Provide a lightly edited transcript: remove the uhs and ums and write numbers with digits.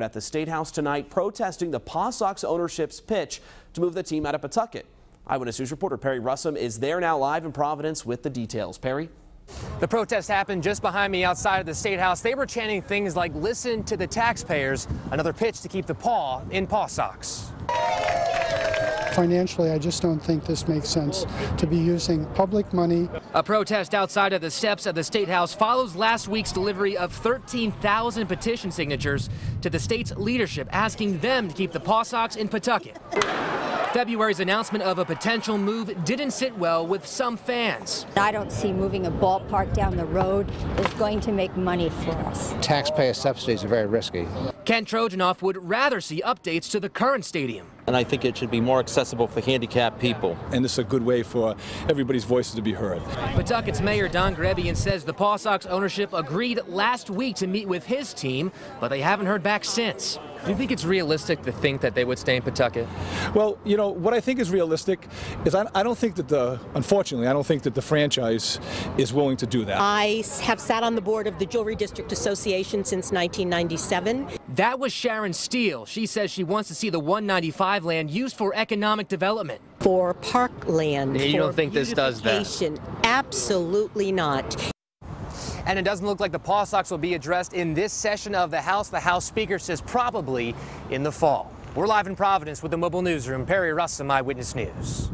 At the State House tonight, protesting the Pawsox ownership's pitch to move the team out of Pawtucket. Eyewitness News reporter Perry Russum is there now live in Providence with the details. Perry? The protest happened just behind me outside of the State House. They were chanting things like "Listen to the taxpayers," another pitch to keep the paw in Pawsox. Financially, I just don't think this makes sense to be using public money. A protest outside of the steps of the State House follows last week's delivery of 13,000 petition signatures to the state's leadership, asking them to keep the Pawsox in Pawtucket. February's announcement of a potential move didn't sit well with some fans. I don't see moving a ballpark down the road is going to make money for us. Taxpayer subsidies are very risky. Ken Trojanoff would rather see updates to the current stadium. And I think it should be more accessible for handicapped people. And this is a good way for everybody's voices to be heard. Pawtucket's Mayor Don Grebian says the Pawsox ownership agreed last week to meet with his team, but they haven't heard back since. Do you think it's realistic to think that they would stay in Pawtucket? Well, you know, what I think is realistic is I don't think that unfortunately, I don't think that the franchise is willing to do that. I have sat on the board of the Jewelry District Association since 1997. That was Sharon Steele. She says she wants to see the 195 land used for economic development. For parkland. You don't think this does that? Absolutely not. And it doesn't look like the Pawsox will be addressed in this session of the House. The House Speaker says probably in the fall. We're live in Providence with the Mobile Newsroom. Perry Russum, Eyewitness News.